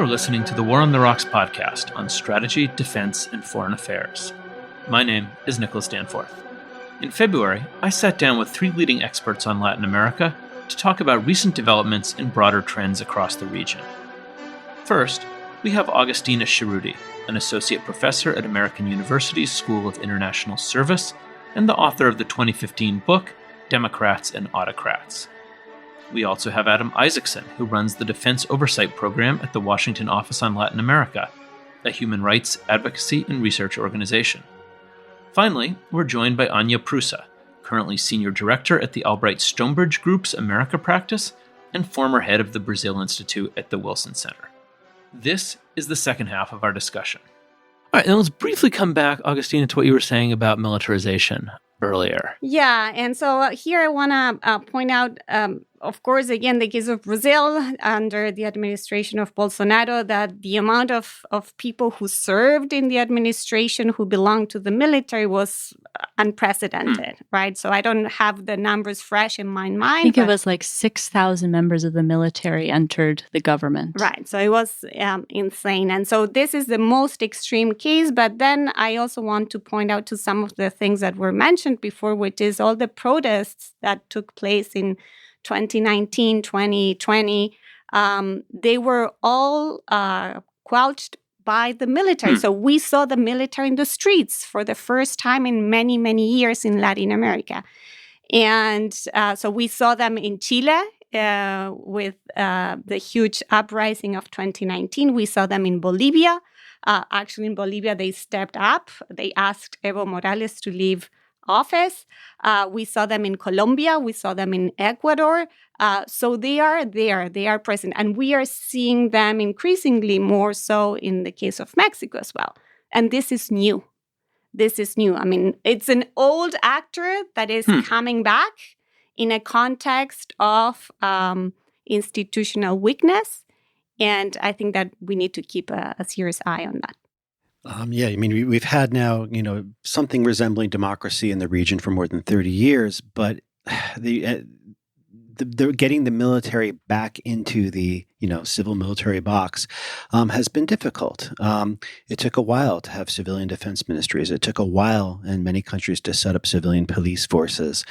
are listening to the War on the Rocks podcast on strategy, defense, and foreign affairs. My name is Nicholas Danforth. In February, I sat down with three leading experts on Latin America to talk about recent developments and broader trends across the region. First, we have Agustina Giraudy, an associate professor at American University's School of International Service and the author of the 2015 book, Democrats and Autocrats. We also have Adam Isacson, who runs the Defense Oversight Program at the Washington Office on Latin America, a human rights advocacy and research organization. Finally, we're joined by Anya Prusa, currently Senior Director at the Albright Stonebridge Group's America practice and former head of the Brazil Institute at the Wilson Center. This is the second half of our discussion. All right, and let's briefly come back, Agustina, to what you were saying about militarization earlier. Yeah, and so here I want to point out, of course, again, the case of Brazil under the administration of Bolsonaro, that the amount of people who served in the administration who belonged to the military was unprecedented, right? So I don't have the numbers fresh in my mind. I think it was like 6,000 members of the military entered the government. Right, so it was insane. And so this is the most extreme case, but then I also want to point out to some of the things that were mentioned before, which is all the protests that took place in 2019, 2020, they were all quelched by the military. So we saw the military in the streets for the first time in many, many years in Latin America. And so we saw them in Chile with the huge uprising of 2019. We saw them in Bolivia. Actually, in Bolivia, they stepped up. They asked Evo Morales to leave office. We saw them in Colombia. We saw them in Ecuador. So they are there. They are present. And we are seeing them increasingly more so in the case of Mexico as well. And this is new. This is new. I mean, it's an old actor that is coming back in a context of institutional weakness. And I think that we need to keep a serious eye on that. We've had now, something resembling democracy in the region for more than 30 years, but the getting the military back into the, civil military box has been difficult. It took a while to have civilian defense ministries. It took a while in many countries to set up civilian police forces.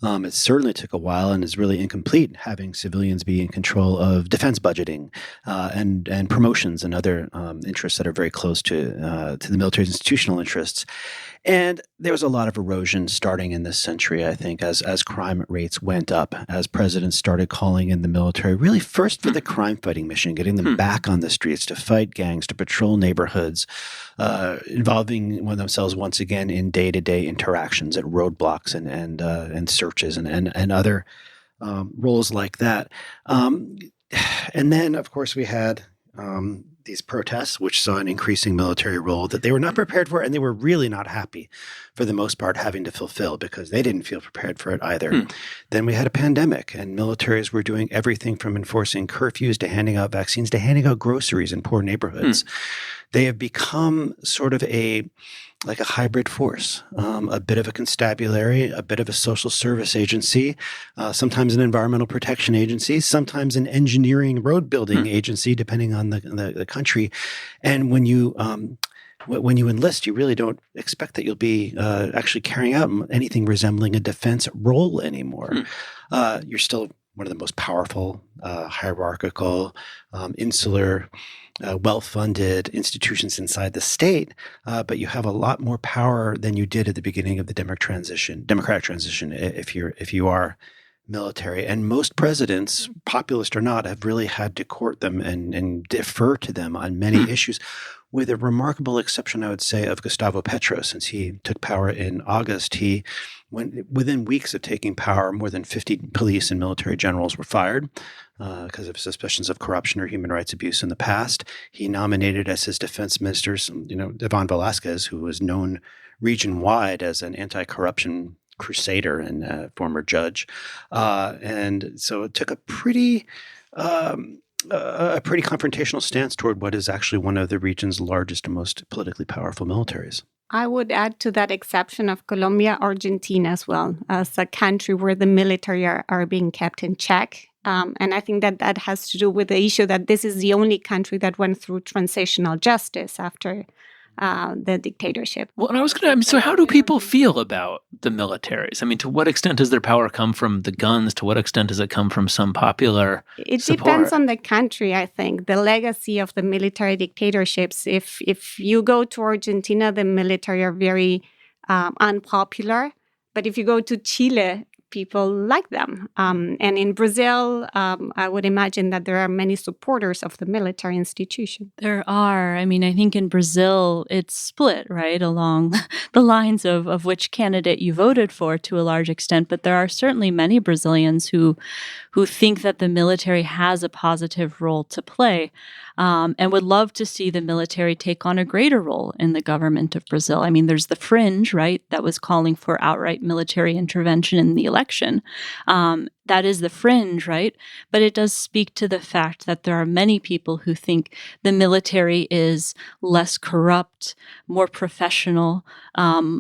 It certainly took a while and is really incomplete having civilians be in control of defense budgeting and promotions and other interests that are very close to the military's institutional interests. And there was a lot of erosion starting in this century, I think, as crime rates went up, as presidents started calling in the military, really first for the crime-fighting mission, getting them back on the streets to fight gangs, to patrol neighborhoods, involving themselves once again in day-to-day interactions at roadblocks and searches and other roles like that. And then, of course, we had these protests, which saw an increasing military role that they were not prepared for, and they were really not happy, for the most part, having to fulfill because they didn't feel prepared for it either. Then we had a pandemic, and militaries were doing everything from enforcing curfews to handing out vaccines to handing out groceries in poor neighborhoods. They have become sort of a hybrid force, a bit of a constabulary, a bit of a social service agency, sometimes an environmental protection agency, sometimes an engineering road building agency, depending on the country. And when you enlist, you really don't expect that you'll be actually carrying out anything resembling a defense role anymore. You're still one of the most powerful, hierarchical, insular, well-funded institutions inside the state, but you have a lot more power than you did at the beginning of the democratic transition, if you are military. And most presidents, populist or not, have really had to court them and defer to them on many issues, with a remarkable exception, I would say, of Gustavo Petro. Since he took power in August, within weeks of taking power, more than 50 police and military generals were fired because of suspicions of corruption or human rights abuse in the past. He nominated as his defense ministers, Ivan Velasquez, who was known region-wide as an anti-corruption crusader and a former judge. And so it took a pretty confrontational stance toward what is actually one of the region's largest and most politically powerful militaries. I would add to that exception of Colombia, Argentina as well, as a country where the military are being kept in check And I think that has to do with the issue that this is the only country that went through transitional justice after the dictatorship. Well, and so how do people feel about the militaries? I mean, to what extent does their power come from the guns? To what extent does it come from some popular support? Depends on the country, I think. The legacy of the military dictatorships. If you go to Argentina, the military are very unpopular. But if you go to Chile, people like them. And in Brazil, I would imagine that there are many supporters of the military institution. There are. I mean, I think in Brazil, it's split, right, along the lines of which candidate you voted for to a large extent. But there are certainly many Brazilians who think that the military has a positive role to play and would love to see the military take on a greater role in the government of Brazil. I mean, there's the fringe, right, that was calling for outright military intervention in the election. That is the fringe, right? But it does speak to the fact that there are many people who think the military is less corrupt, more professional,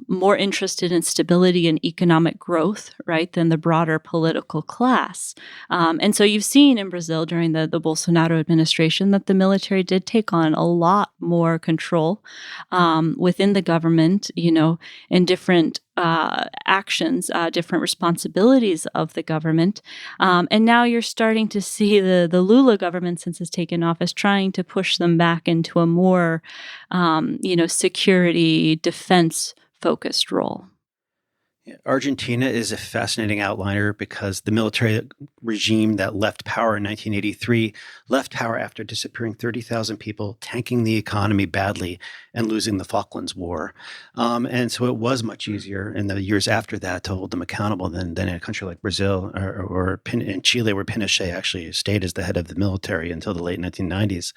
more interested in stability and economic growth, right, than the broader political class. And so you've seen in Brazil during the Bolsonaro administration that the military did take on a lot more control within the government, in different actions, different responsibilities of the government. And now you're starting to see the Lula government, since it's taken office, trying to push them back into a more, security, defense-focused role. Argentina is a fascinating outliner because the military regime that left power in 1983 left power after disappearing 30,000 people, tanking the economy badly, and losing the Falklands War. And so it was much easier in the years after that to hold them accountable than in a country like Brazil or in Chile, where Pinochet actually stayed as the head of the military until the late 1990s.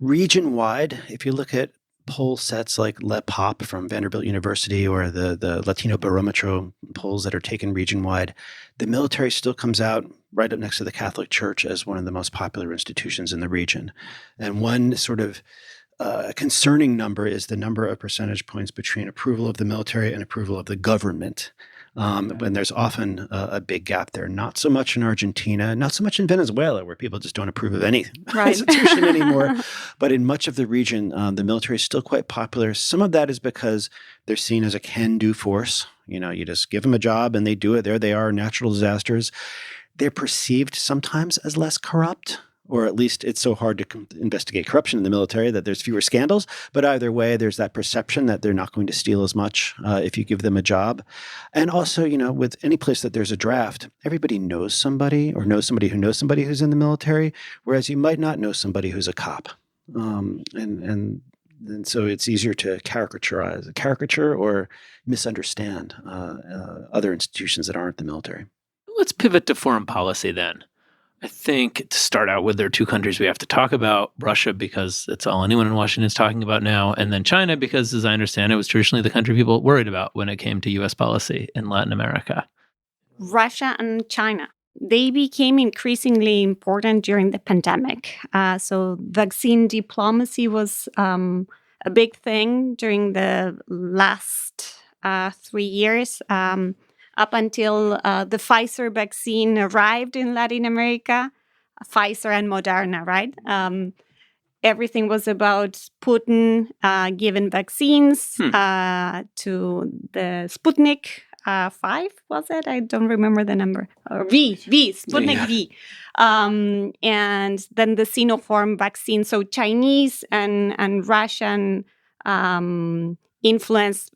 Region-wide, if you look at poll sets like LEPOP from Vanderbilt University or the Latino Barometro polls that are taken region-wide, the military still comes out right up next to the Catholic Church as one of the most popular institutions in the region. And one sort of concerning number is the number of percentage points between approval of the military and approval of the government. When there's often a big gap there. Not so much in Argentina, not so much in Venezuela, where people just don't approve of any institution anymore. But in much of the region, the military is still quite popular. Some of that is because they're seen as a can-do force. You just give them a job and they do it. There they are, natural disasters. They're perceived sometimes as less corrupt. Or at least it's so hard to investigate corruption in the military that there's fewer scandals. But either way, there's that perception that they're not going to steal as much if you give them a job. And also, with any place that there's a draft, everybody knows somebody or knows somebody who knows somebody who's in the military, whereas you might not know somebody who's a cop. And so it's easier to caricature or misunderstand other institutions that aren't the military. Let's pivot to foreign policy then. I think to start out with, there are two countries we have to talk about: Russia, because it's all anyone in Washington is talking about now, and then China, because as I understand it, was traditionally the country people worried about when it came to U.S. policy in Latin America. Russia and China. They became increasingly important during the pandemic. So vaccine diplomacy was a big thing during the last 3 years. Up until the Pfizer vaccine arrived in Latin America, Pfizer and Moderna, right? Everything was about Putin giving vaccines to the Sputnik 5, was it? I don't remember the number. Or Sputnik V. And then the Sinopharm vaccine. So Chinese and Russian influence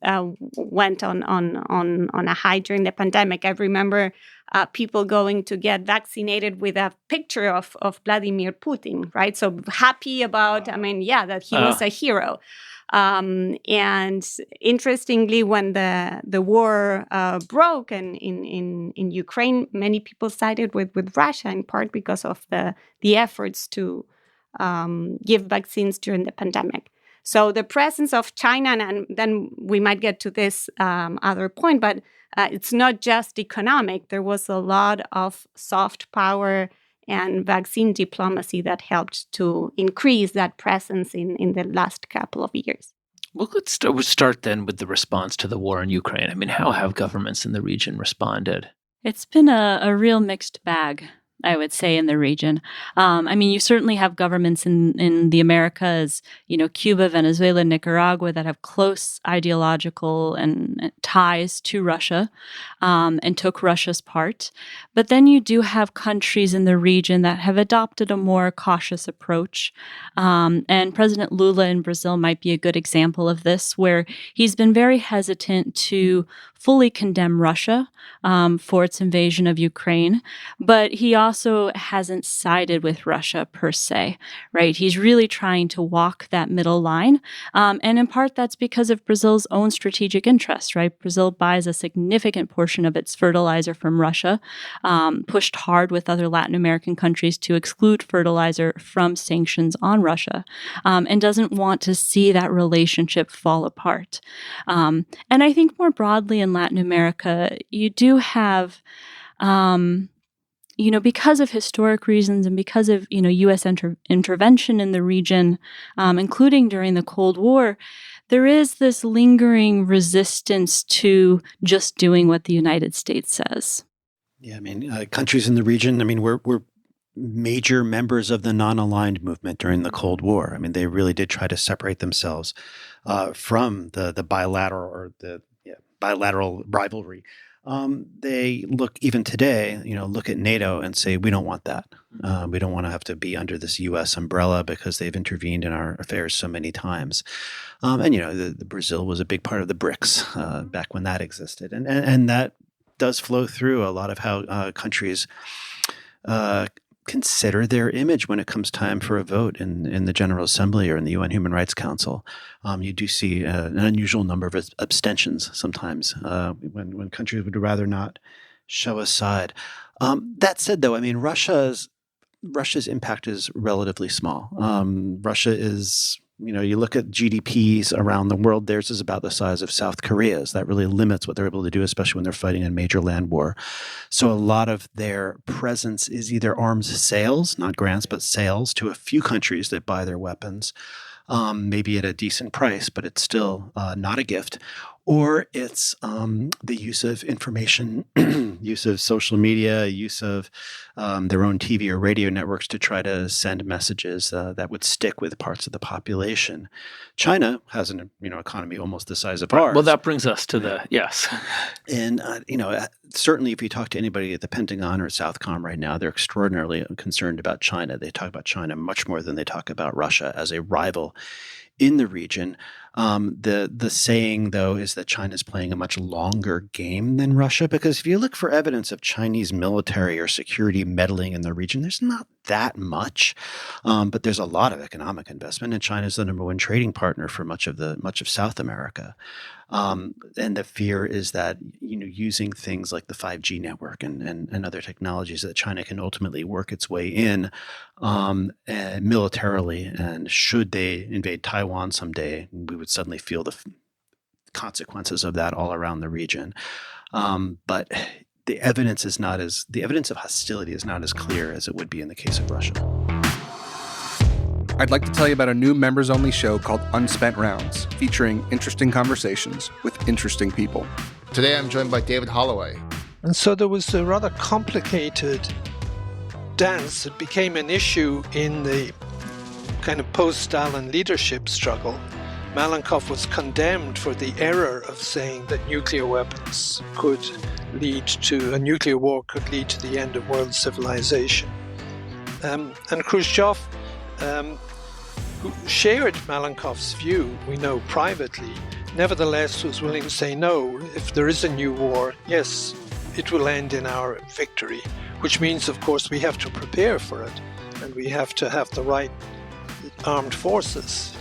went on a high during the pandemic. I remember people going to get vaccinated with a picture of Vladimir Putin, right? So happy about, that he was a hero. And interestingly, when the war broke in Ukraine, many people sided with Russia, in part because of the efforts to give vaccines during the pandemic. So the presence of China, and then we might get to this other point, but it's not just economic. There was a lot of soft power and vaccine diplomacy that helped to increase that presence in the last couple of years. Well, let's start then with the response to the war in Ukraine. How have governments in the region responded? It's been a real mixed bag, I would say, in the region. You certainly have governments in the Americas, Cuba, Venezuela, Nicaragua, that have close ideological and ties to Russia, and took Russia's part. But then you do have countries in the region that have adopted a more cautious approach. And President Lula in Brazil might be a good example of this, where he's been very hesitant to fully condemn Russia for its invasion of Ukraine, but he also hasn't sided with Russia per se, right? He's really trying to walk that middle line. And in part, that's because of Brazil's own strategic interests, right? Brazil buys a significant portion of its fertilizer from Russia, pushed hard with other Latin American countries to exclude fertilizer from sanctions on Russia, and doesn't want to see that relationship fall apart. And I think more broadly in Latin America, you do have, because of historic reasons and because of, U.S. intervention in the region, including during the Cold War, there is this lingering resistance to just doing what the United States says. Yeah, countries in the region, we're major members of the non-aligned movement during the Cold War. They really did try to separate themselves from the bilateral rivalry. They look, even today, look at NATO and say, we don't want that. We don't want to have to be under this U.S. umbrella because they've intervened in our affairs so many times. The Brazil was a big part of the BRICS back when that existed. And that does flow through a lot of how countries consider their image when it comes time for a vote in the General Assembly or in the UN Human Rights Council. You do see an unusual number of abstentions sometimes when countries would rather not show a side. That said, though, Russia's impact is relatively small. Russia is, you look at GDPs around the world, theirs is about the size of South Korea's. That really limits what they're able to do, especially when they're fighting a major land war. So a lot of their presence is either arms sales, not grants, but sales to a few countries that buy their weapons, maybe at a decent price, but it's still not a gift. Or it's the use of information, use of social media, use of their own TV or radio networks to try to send messages that would stick with parts of the population. China has an economy almost the size of ours. Well, that brings us to yes. And certainly if you talk to anybody at the Pentagon or Southcom right now, they're extraordinarily concerned about China. They talk about China much more than they talk about Russia as a rival in the region. The saying, though, is that China is playing a much longer game than Russia, because if you look for evidence of Chinese military or security meddling in the region, there's not that much, but there's a lot of economic investment, and China is the number one trading partner for much of South America. And the fear is that using things like the 5G network and other technologies that China can ultimately work its way in militarily, and should they invade Taiwan someday, we would suddenly feel the consequences of that all around the region. But the evidence of hostility is not as clear as it would be in the case of Russia. I'd like to tell you about a new members-only show called Unspent Rounds, featuring interesting conversations with interesting people. Today I'm joined by David Holloway. And so there was a rather complicated dance that became an issue in the kind of post-Stalin leadership struggle. Malenkov was condemned for the error of saying that nuclear war could lead to the end of world civilization. And Khrushchev, who shared Malenkov's view, we know privately, nevertheless was willing to say, no, if there is a new war, yes, it will end in our victory, which means, of course, we have to prepare for it, and we have to have the right armed forces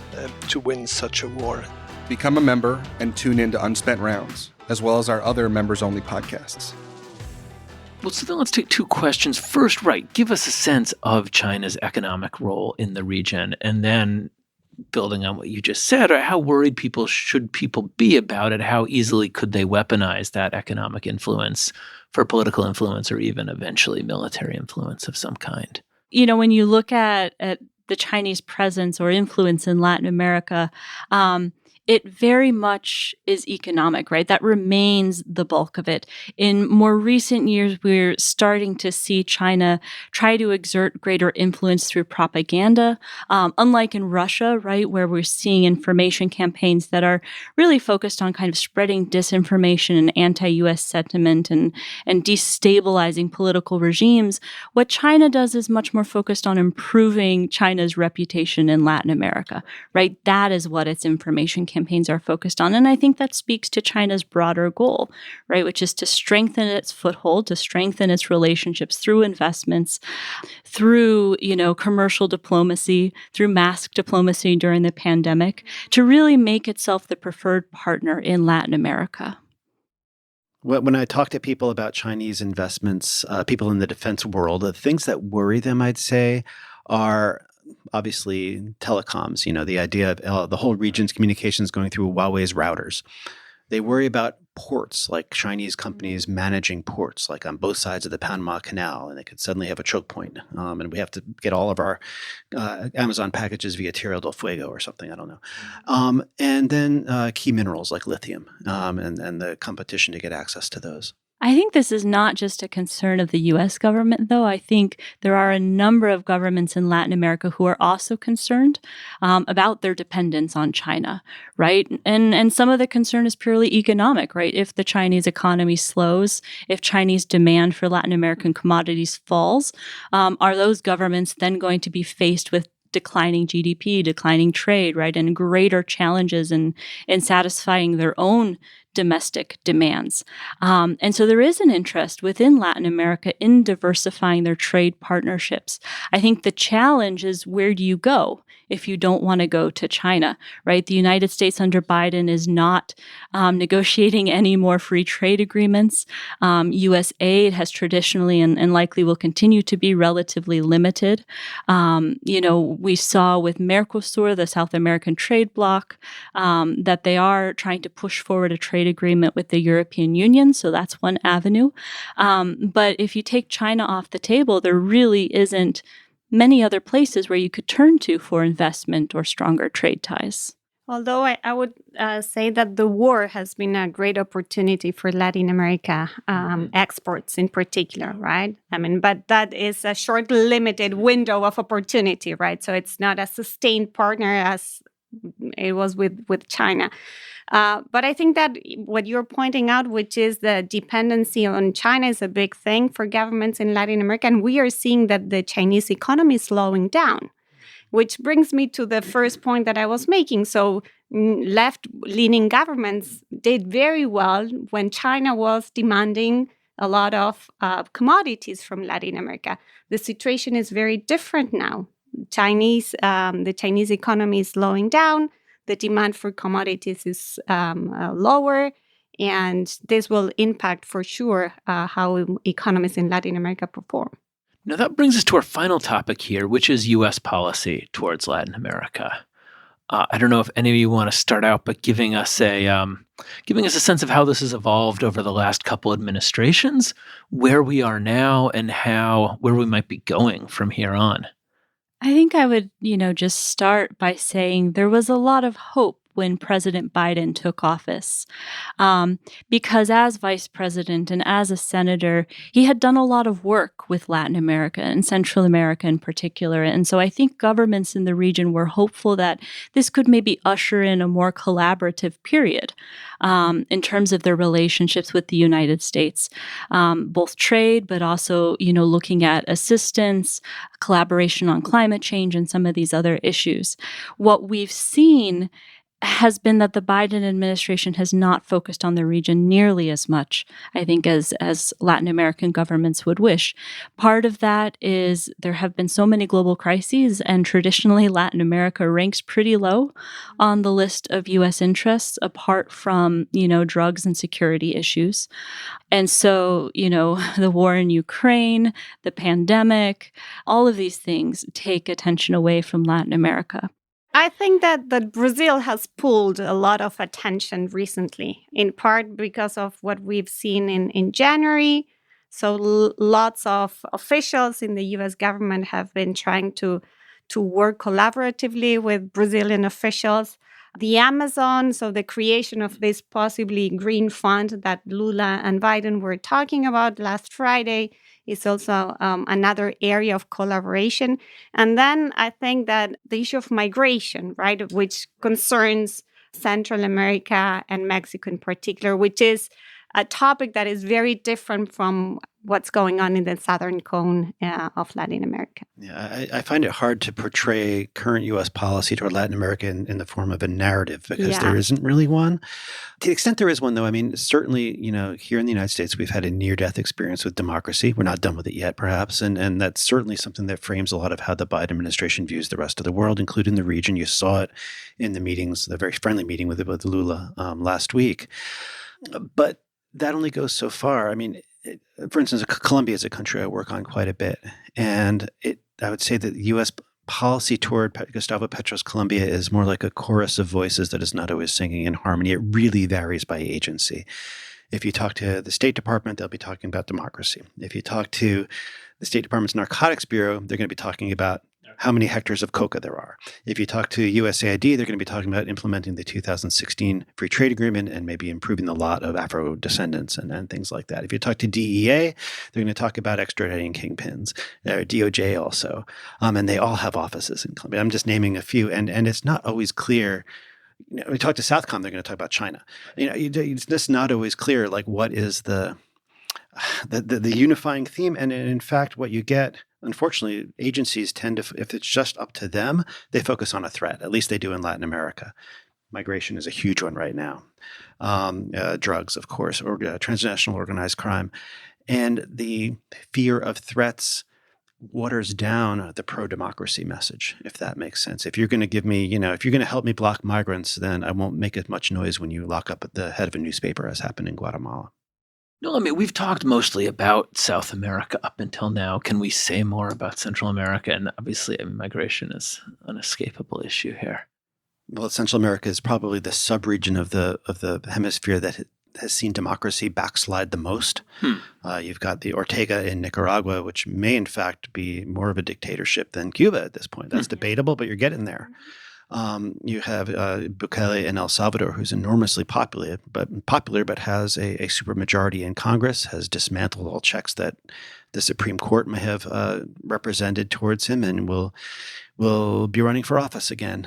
to win such a war. Become a member and tune in to Unspent Rounds, as well as our other members-only podcasts. Well, so then let's take two questions. First, give us a sense of China's economic role in the region, and then building on what you just said, how worried should people be about it? How easily could they weaponize that economic influence for political influence, or even eventually military influence of some kind? When you look at the Chinese presence or influence in Latin America, it very much is economic, right? That remains the bulk of it. In more recent years, we're starting to see China try to exert greater influence through propaganda, unlike in Russia, right, where we're seeing information campaigns that are really focused on kind of spreading disinformation and anti-U.S. sentiment and destabilizing political regimes. What China does is much more focused on improving China's reputation in Latin America, right? That is what its information campaigns are focused on. And I think that speaks to China's broader goal, right, which is to strengthen its foothold, to strengthen its relationships through investments, through, commercial diplomacy, through mask diplomacy during the pandemic, to really make itself the preferred partner in Latin America. When I talk to people about Chinese investments, people in the defense world, the things that worry them, I'd say, are obviously telecoms. The idea of the whole region's communications going through Huawei's routers. They worry about ports, like Chinese companies managing ports, like on both sides of the Panama Canal, and they could suddenly have a choke point. And we have to get all of our Amazon packages via Tierra del Fuego or something, I don't know. And then key minerals like lithium and the competition to get access to those. I think this is not just a concern of the U.S. government, though. I think there are a number of governments in Latin America who are also concerned about their dependence on China, right? And some of the concern is purely economic, right? If the Chinese economy slows, if Chinese demand for Latin American commodities falls, are those governments then going to be faced with declining GDP, declining trade, right, and greater challenges in satisfying their own domestic demands. And so there is an interest within Latin America in diversifying their trade partnerships. I think the challenge is, where do you go if you don't want to go to China, right? The United States under Biden is not negotiating any more free trade agreements. U.S. aid has traditionally and likely will continue to be relatively limited. We saw with Mercosur, the South American trade bloc, that they are trying to push forward a trade agreement with the European Union. So that's one avenue. But if you take China off the table, there really isn't many other places where you could turn to for investment or stronger trade ties. Although I would say that the war has been a great opportunity for Latin America exports in particular, right? But that is a short, limited window of opportunity, right? So it's not a sustained partner as it was with China. But I think that what you're pointing out, which is the dependency on China, is a big thing for governments in Latin America. And we are seeing that the Chinese economy is slowing down, which brings me to the first point that I was making. So left-leaning governments did very well when China was demanding a lot of commodities from Latin America. The situation is very different now. The Chinese economy is slowing down. The demand for commodities is lower, and this will impact for sure how economies in Latin America perform. Now that brings us to our final topic here, which is U.S. policy towards Latin America. I don't know if any of you want to start out by giving us a sense of how this has evolved over the last couple administrations, where we are now, and where we might be going from here on. I think I would, just start by saying there was a lot of hope when President Biden took office, because as vice president and as a senator, he had done a lot of work with Latin America and Central America in particular. And so I think governments in the region were hopeful that this could maybe usher in a more collaborative period in terms of their relationships with the United States, both trade, but also, looking at assistance, collaboration on climate change, and some of these other issues. What we've seen has been that the Biden administration has not focused on the region nearly as much, I think, as Latin American governments would wish. Part of that is there have been so many global crises, and traditionally Latin America ranks pretty low on the list of U.S. interests, apart from, drugs and security issues. And so, the war in Ukraine, the pandemic, all of these things take attention away from Latin America. I think that Brazil has pulled a lot of attention recently, in part because of what we've seen in January. So lots of officials in the U.S. government have been trying to work collaboratively with Brazilian officials. the Amazon, so the creation of this possibly green fund that Lula and Biden were talking about last Friday is also another area of collaboration. And then I think that the issue of migration, right, which concerns Central America and Mexico in particular, which is a topic that is very different from what's going on in the southern cone of Latin America. Yeah, I find it hard to portray current U.S. policy toward Latin America in the form of a narrative because there isn't really one. To the extent there is one, though, I mean, certainly, here in the United States, we've had a near-death experience with democracy. We're not done with it yet, perhaps. And that's certainly something that frames a lot of how the Biden administration views the rest of the world, including the region. You saw it in the meetings, the very friendly meeting with Lula last week. But that only goes so far. I mean, for instance, Colombia is a country I work on quite a bit. And I would say that the U.S. policy toward Gustavo Petro's Colombia is more like a chorus of voices that is not always singing in harmony. It really varies by agency. If you talk to the State Department, they'll be talking about democracy. If you talk to the State Department's Narcotics Bureau, they're going to be talking about how many hectares of coca there are. If you talk to USAID, they're going to be talking about implementing the 2016 free trade agreement and maybe improving the lot of Afro-descendants and things like that. If you talk to DEA, they're going to talk about extraditing kingpins, DOJ also. And they all have offices in Colombia. I'm just naming a few. And it's not always clear. We talk to Southcom, they're going to talk about China. It's just not always clear, like, what is the unifying theme. And in fact, what you get, unfortunately, agencies tend to, if it's just up to them, they focus on a threat. At least they do in Latin America. Migration is a huge one right now. Drugs, of course, or transnational organized crime. And the fear of threats waters down the pro-democracy message, if that makes sense. If you're going to give me, if you're going to help me block migrants, then I won't make as much noise when you lock up the head of a newspaper, as happened in Guatemala. No, I mean, we've talked mostly about South America up until now. Can we say more about Central America? And obviously, migration is an inescapable issue here. Well, Central America is probably the sub-region of the hemisphere that has seen democracy backslide the most. You've got the Ortega in Nicaragua, which may in fact be more of a dictatorship than Cuba at this point. That's debatable, but you're getting there. You have Bukele in El Salvador, who's enormously popular, but has a supermajority in Congress, has dismantled all checks that the Supreme Court may have represented towards him, and will be running for office again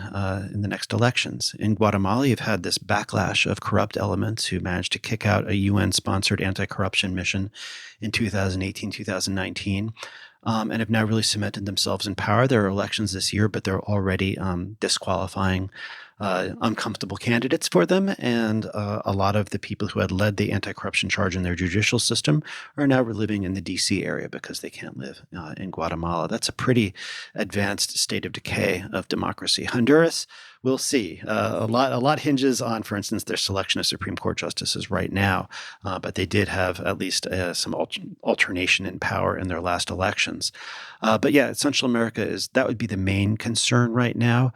in the next elections. In Guatemala, you've had this backlash of corrupt elements who managed to kick out a UN-sponsored anti-corruption mission in 2018, 2019. And have now really cemented themselves in power. There are elections this year, but they're already disqualifying uncomfortable candidates for them. And a lot of the people who had led the anti-corruption charge in their judicial system are now living in the D.C. area because they can't live in Guatemala. That's a pretty advanced state of decay of democracy. Honduras, we'll see. A lot hinges on, for instance, their selection of Supreme Court justices right now. But they did have at least some alternation in power in their last elections. But yeah, Central America that would be the main concern right now.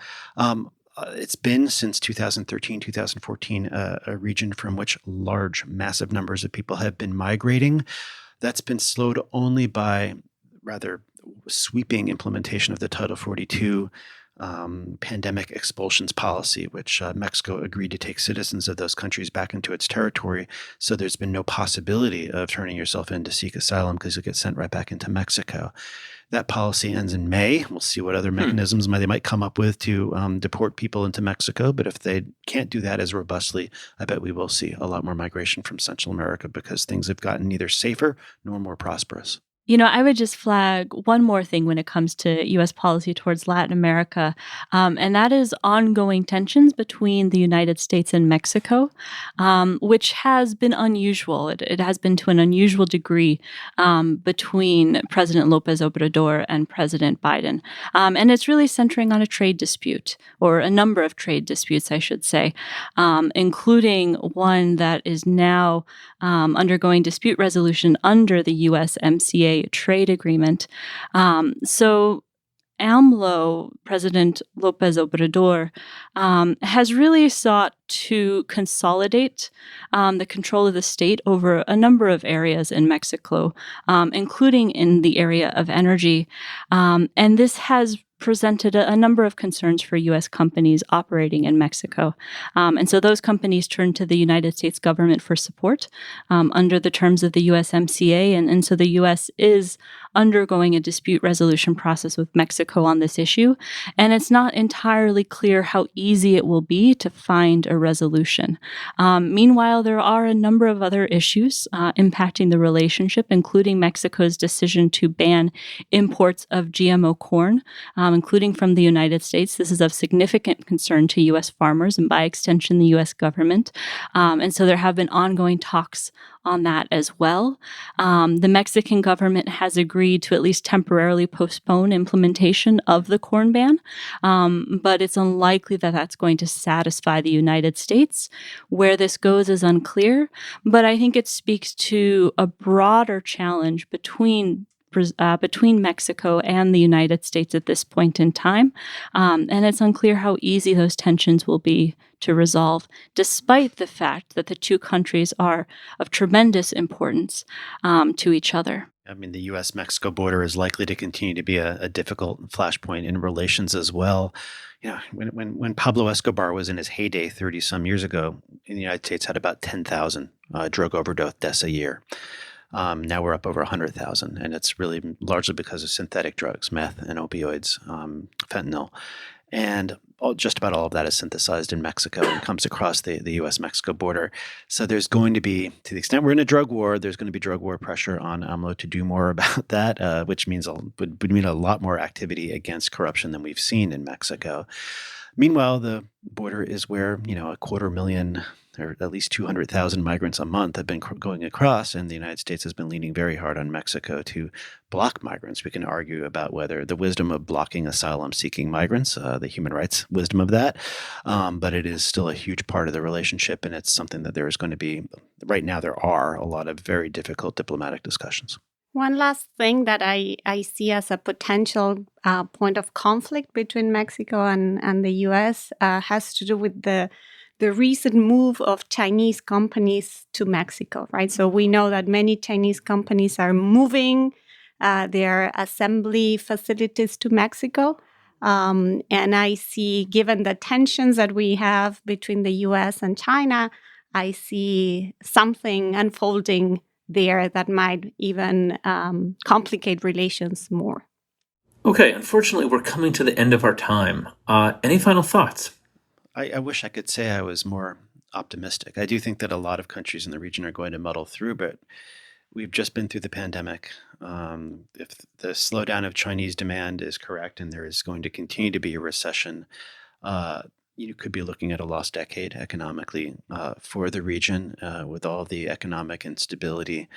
It's been since 2013, 2014, a region from which large, massive numbers of people have been migrating. That's been slowed only by rather sweeping implementation of the Title 42 pandemic expulsions policy, which Mexico agreed to take citizens of those countries back into its territory. So there's been no possibility of turning yourself in to seek asylum because you'll get sent right back into Mexico. That policy ends in May. We'll see what other mechanisms they might come up with to deport people into Mexico. But if they can't do that as robustly, I bet we will see a lot more migration from Central America because things have gotten neither safer nor more prosperous. I would just flag one more thing when it comes to U.S. policy towards Latin America, and that is ongoing tensions between the United States and Mexico, which has been unusual. It has been to an unusual degree between President López Obrador and President Biden. And it's really centering on a trade dispute, or a number of trade disputes, I should say, including one that is now undergoing dispute resolution under the USMCA trade agreement. So AMLO, President López Obrador, has really sought to consolidate the control of the state over a number of areas in Mexico, including in the area of energy. And this has presented a number of concerns for U.S. companies operating in Mexico. And so those companies turned to the United States government for support under the terms of the USMCA. And so the U.S. is undergoing a dispute resolution process with Mexico on this issue. And it's not entirely clear how easy it will be to find a resolution. Meanwhile, there are a number of other issues impacting the relationship, including Mexico's decision to ban imports of GMO corn, including from the United States. This is of significant concern to U.S. farmers and, by extension, the U.S. government. And so there have been ongoing talks on that as well. The Mexican government has agreed to at least temporarily postpone implementation of the corn ban, but it's unlikely that that's going to satisfy the United States. Where this goes is unclear, but I think it speaks to a broader challenge between Mexico and the United States at this point in time. And it's unclear how easy those tensions will be to resolve, despite the fact that the two countries are of tremendous importance to each other. I mean, the U.S.-Mexico border is likely to continue to be a difficult flashpoint in relations as well. You know, when Pablo Escobar was in his heyday 30-some years ago, in the United States had about 10,000 drug overdose deaths a year. Now we're up over 100,000, and it's really largely because of synthetic drugs, meth and opioids, fentanyl. And just about all of that is synthesized in Mexico and comes across the U.S.-Mexico border. So there's going to be, to the extent we're in a drug war, there's going to be drug war pressure on AMLO to do more about that, which would mean a lot more activity against corruption than we've seen in Mexico. Meanwhile, the border is where, 250,000 or at least 200,000 migrants a month have been going across, and the United States has been leaning very hard on Mexico to block migrants. We can argue about whether the wisdom of blocking asylum-seeking migrants, the human rights wisdom of that, but it is still a huge part of the relationship, and it's something that there is going to be, right now there are a lot of very difficult diplomatic discussions. One last thing that I see as a potential point of conflict between Mexico and the U.S. Has to do with the recent move of Chinese companies to Mexico, right? So we know that many Chinese companies are moving their assembly facilities to Mexico. And I see, given the tensions that we have between the U.S. and China, I see something unfolding there that might even complicate relations more. Okay, unfortunately, we're coming to the end of our time. Any final thoughts? I wish I could say I was more optimistic. I do think that a lot of countries in the region are going to muddle through, but we've just been through the pandemic. If the slowdown of Chinese demand is correct and there is going to continue to be a recession, you could be looking at a lost decade economically for the region with all the economic instability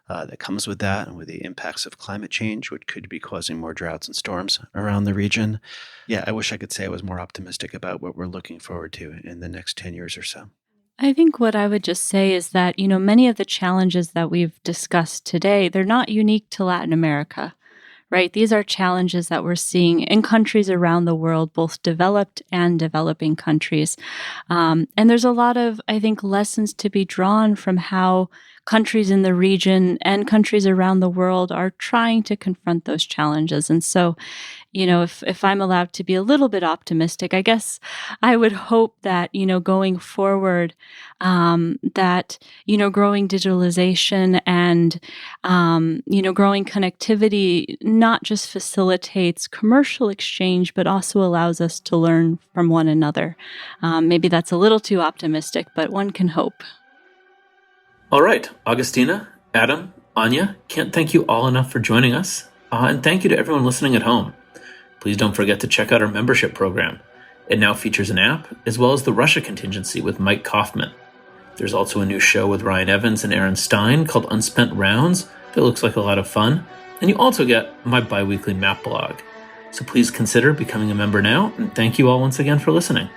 that comes with that, and with the impacts of climate change, which could be causing more droughts and storms around the region. Yeah, I wish I could say I was more optimistic about what we're looking forward to in the next 10 years or so. I think what I would just say is that, many of the challenges that we've discussed today, they're not unique to Latin America, right? These are challenges that we're seeing in countries around the world, both developed and developing countries. And there's a lot of, I think, lessons to be drawn from how countries in the region and countries around the world are trying to confront those challenges. And so, if I'm allowed to be a little bit optimistic, I guess I would hope that, going forward, that, growing digitalization and, growing connectivity not just facilitates commercial exchange, but also allows us to learn from one another. Maybe that's a little too optimistic, but one can hope. All right, Agustina, Adam, Anya, can't thank you all enough for joining us. And thank you to everyone listening at home. Please don't forget to check out our membership program. It now features an app, as well as the Russia contingency with Mike Kaufman. There's also a new show with Ryan Evans and Aaron Stein called Unspent Rounds that looks like a lot of fun. And you also get my bi-weekly map blog. So please consider becoming a member now, and thank you all once again for listening.